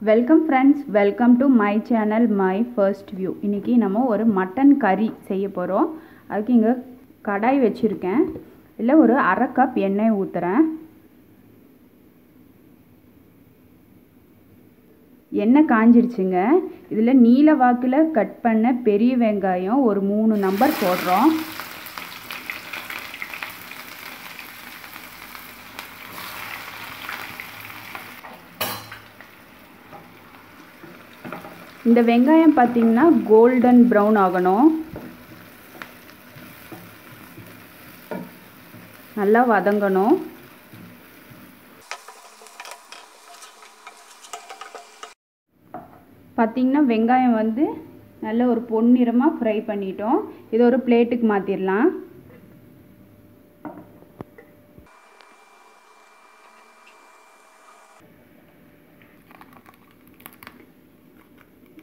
Welcome friends, welcome to my channel my first view. இன்றைக்கி நம்ம ஒரு மட்டன் கறி செய்ய போகிறோம். அதுக்கு இங்கே கடாய் வச்சுருக்கேன். இல்லை ஒரு அரை கப் எண்ணெய் ஊற்றுறேன். எண்ணெய் காஞ்சிடுச்சுங்க. இதில் நீல வாக்கில் கட் பண்ண பெரிய வெங்காயம் ஒரு 3 நம்பர் போடுறோம். இந்த வெங்காயம் பார்த்திங்கன்னா கோல்டன் ப்ரௌன் ஆகணும். நல்லா வதங்கணும். பார்த்திங்கன்னா வெங்காயம் நல்ல ஒரு பொன்னிறமாக ஃப்ரை பண்ணிட்டோம். இதை ஒரு பிளேட்டுக்கு மாற்றிடலாம்.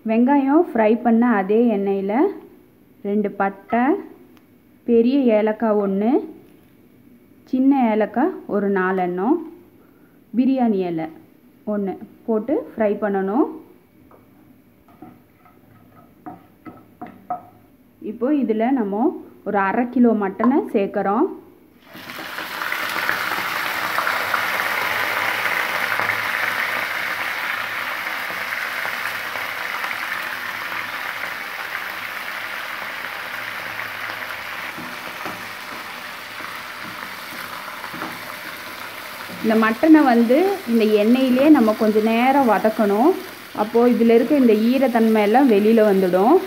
வெங்காயம் ஃப்ரை பண்ண அதே எண்ணெயில் 2 பட்டை, பெரிய ஏலக்காய் 1, சின்ன ஏலக்காய் ஒரு 4 எண்ணம், பிரியாணி இலை 1 போட்டு ஃப்ரை பண்ணணும். இப்போ இதில் நம்ம ஒரு அரை கிலோ மட்டனை சேர்க்குறோம். இந்த மட்டனை இந்த எண்ணெயிலே நம்ம கொஞ்சம் நேரம் வதக்கணும். அப்போது இதில் இருக்க இந்த ஈரத்தன்மை எல்லாம் வெளியில் வந்துடும்.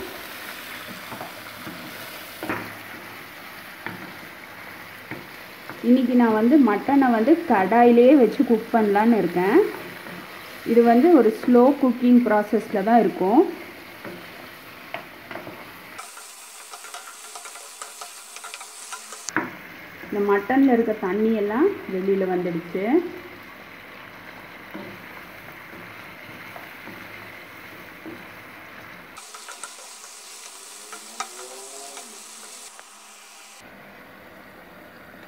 இன்றைக்கி நான் மட்டனை கடாயிலே வச்சு குக் பண்ணலான்னு இருக்கேன். இது ஒரு ஸ்லோ குக்கிங் ப்ராசஸில் தான் இருக்கும். இந்த மட்டனில் இருக்க தண்ணியெல்லாம் வெளியில் வந்துடுச்சு.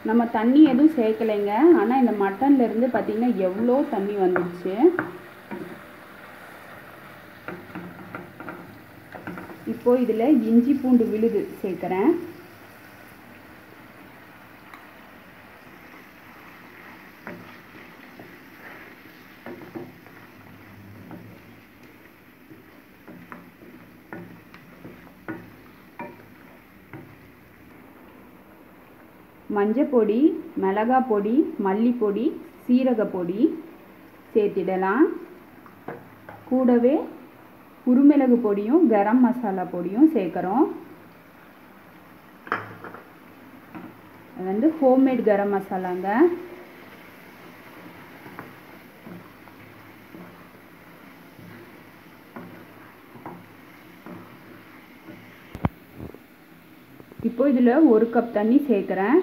நம்ம தண்ணி எதுவும் சேர்க்கலைங்க. ஆனால் இந்த மட்டன்லேருந்து பார்த்திங்கன்னா எவ்வளோ தண்ணி வந்துடுச்சு. இப்போது இதில் இஞ்சி பூண்டு விழுது சேர்க்குறேன். மஞ்சள் பொடி, மிளகாய் பொடி, மல்லிப்பொடி, சீரகப்பொடி சேர்த்திடலாம். கூடவே குருமிளகு பொடியும் கரம் மசாலா பொடியும் சேர்க்குறோம். அது ஹோம்மேட் கரம் மசாலாங்க. இப்போ இதில் 1 கப் தண்ணி சேர்க்குறேன்.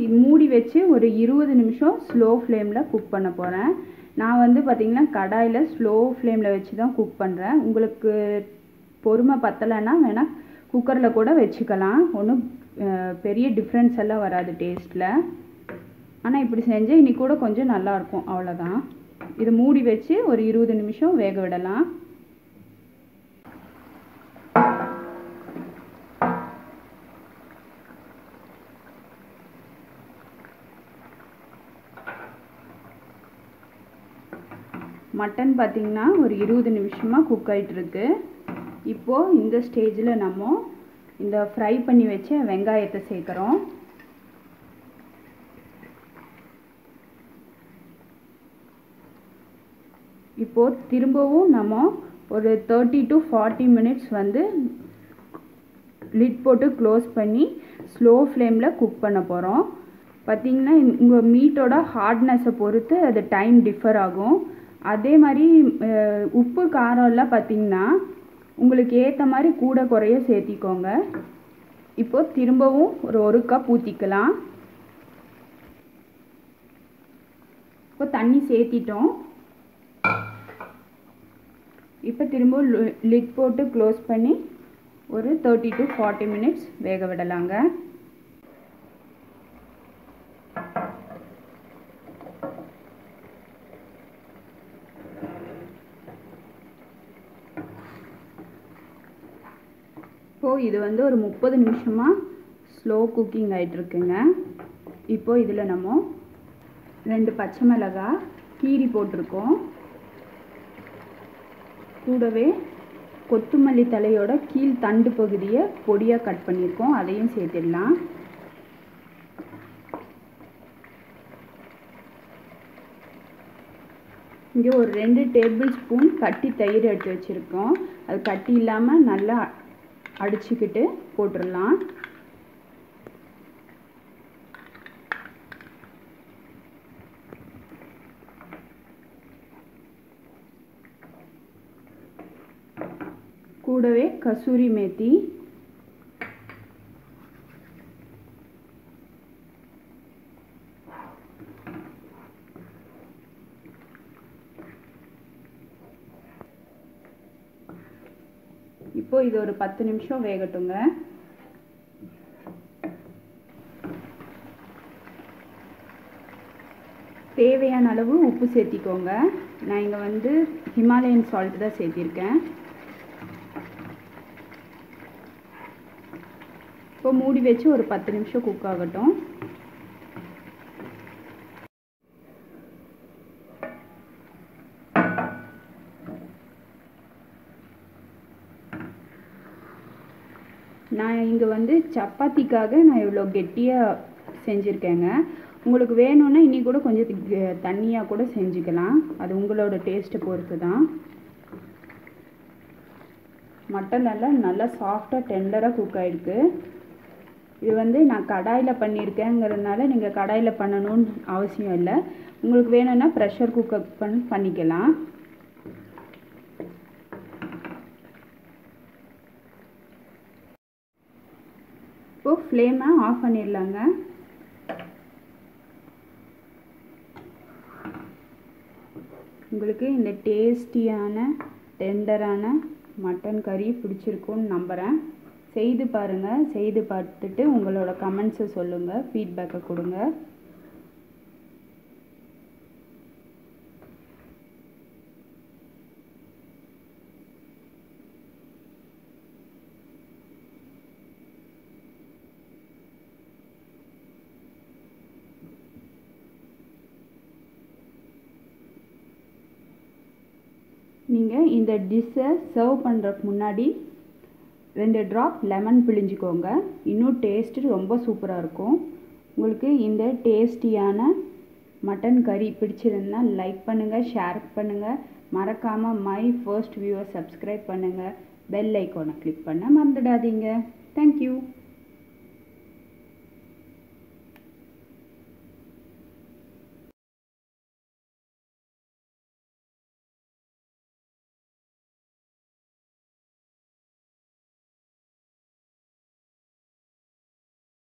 இது மூடி வச்சு ஒரு 20 நிமிஷம் ஸ்லோ ஃப்ளேமில் குக் பண்ண போகிறேன். நான் பார்த்திங்கன்னா கடாயில் ஸ்லோ ஃப்ளேமில் வச்சு தான் குக் பண்ணுறேன். உங்களுக்கு பொறுமை பத்தலைன்னா வேணால் குக்கரில் கூட வச்சுக்கலாம். ஒன்றும் பெரிய டிஃப்ரென்ஸ் எல்லாம் வராது டேஸ்ட்டில். ஆனால் இப்படி செஞ்சு இன்னி கூட கொஞ்சம் நல்லாயிருக்கும், அவ்வளோதான். இது மூடி வச்சு ஒரு 20 நிமிஷம் வேக விடலாம். மட்டன் பார்த்திங்கன்னா ஒரு 20 நிமிஷமாக குக் ஆகிட்டுருக்கு. இப்போது இந்த ஸ்டேஜில் நம்ம இந்த ஃப்ரை பண்ணி வச்ச வெங்காயத்தை சேர்க்குறோம். இப்போது திரும்பவும் நம்ம ஒரு 30 to 40 மினிட்ஸ் லிட் போட்டு க்ளோஸ் பண்ணி ஸ்லோ ஃப்ளேமில் குக் பண்ண போகிறோம். பார்த்திங்கன்னா உங்கள் மீட்டோட ஹார்ட்னஸை பொறுத்து அது டைம் டிஃபர் ஆகும். அதே மாதிரி உப்பு காரம்லாம் பார்த்திங்கன்னா உங்களுக்கு ஏற்ற மாதிரி கூட குறைய சேர்த்திக்கோங்க. இப்போது திரும்பவும் ஒரு 1 கப் ஊற்றிக்கலாம். இப்போ தண்ணி சேர்த்திட்டோம். இப்போ திரும்ப லிட் போட்டு க்ளோஸ் பண்ணி ஒரு 30 to 40 மினிட்ஸ் வேக விடலாங்க. இப்போது இது வந்து ஒரு 30 நிமிஷமாக ஸ்லோ குக்கிங் ஆகிட்டுருக்குங்க. இப்போது இதில் நம்ம 2 பச்சை மிளகாய் கீரி போட்டிருக்கோம். கூடவே கொத்தமல்லி தலையோட கீழ் தண்டு பகுதியை பொடியாக கட் பண்ணியிருக்கோம், அதையும் சேர்த்துடலாம். இங்கே ஒரு 2 டேபிள் ஸ்பூன் கட்டி தயிர் எடுத்து வச்சுருக்கோம். அது கட்டி இல்லாமல் நல்லா அடிச்சுக்கிட்டு போட்டுடலாம். கூடவே கசூரி மேத்தி, இப்போ இது ஒரு 10 நிமிஷம் வேகட்டுங்க. தேவையான அளவு உப்பு சேர்த்திக்கோங்க. நான் இங்கே வந்து ஹிமாலயன் சால்ட் தான் சேர்த்திருக்கேன். இப்போ மூடி வச்சு ஒரு 10 நிமிஷம் குக் ஆகட்டும். நான் இங்கே வந்து சப்பாத்திக்காக நான் இவ்வளோ கெட்டியாக செஞ்சுருக்கேங்க. உங்களுக்கு வேணும்னா இன்னி கூட கொஞ்சம் தண்ணியாக கூட செஞ்சுக்கலாம், அது உங்களோட டேஸ்ட்டை பொறுத்து தான். மட்டன் நல்லா சாஃப்டாக டெண்டராக குக் ஆகிருக்கு. இது வந்து நான் கடாயில் பண்ணியிருக்கேங்கிறதுனால நீங்கள் கடாயில் பண்ணணும்னு அவசியம் இல்லை. உங்களுக்கு வேணும்னா ப்ரெஷர் குக்கர் பண்ணிக்கலாம். இப்போது ஃப்ளேமை ஆஃப் பண்ணிடலாங்க. உங்களுக்கு இந்த டேஸ்டியான டெண்டரான மட்டன் கறி பிடிச்சிருக்குன்னு நம்புகிறேன். செய்து பாருங்கள். செய்து பார்த்துட்டு உங்களோட கமெண்ட்ஸை சொல்லுங்கள், ஃபீட்பேக்கை கொடுங்க. நீங்கள் இந்த டிஷ்ஷை சர்வ் பண்ணுறதுக்கு முன்னாடி 2 ட்ராப் லெமன் பிழிஞ்சிக்கோங்க. இன்னும் டேஸ்ட்டு ரொம்ப சூப்பராக இருக்கும். உங்களுக்கு இந்த டேஸ்டியான மட்டன் கறி பிடிச்சிருந்தா லைக் பண்ணுங்கள், ஷேர் பண்ணுங்கள். மறக்காமல் மை ஃபர்ஸ்ட் வியூவை சப்ஸ்கிரைப் பண்ணுங்கள். பெல் ஐக்கானை கிளிக் பண்ண மறந்துடாதீங்க. தேங்க்யூ.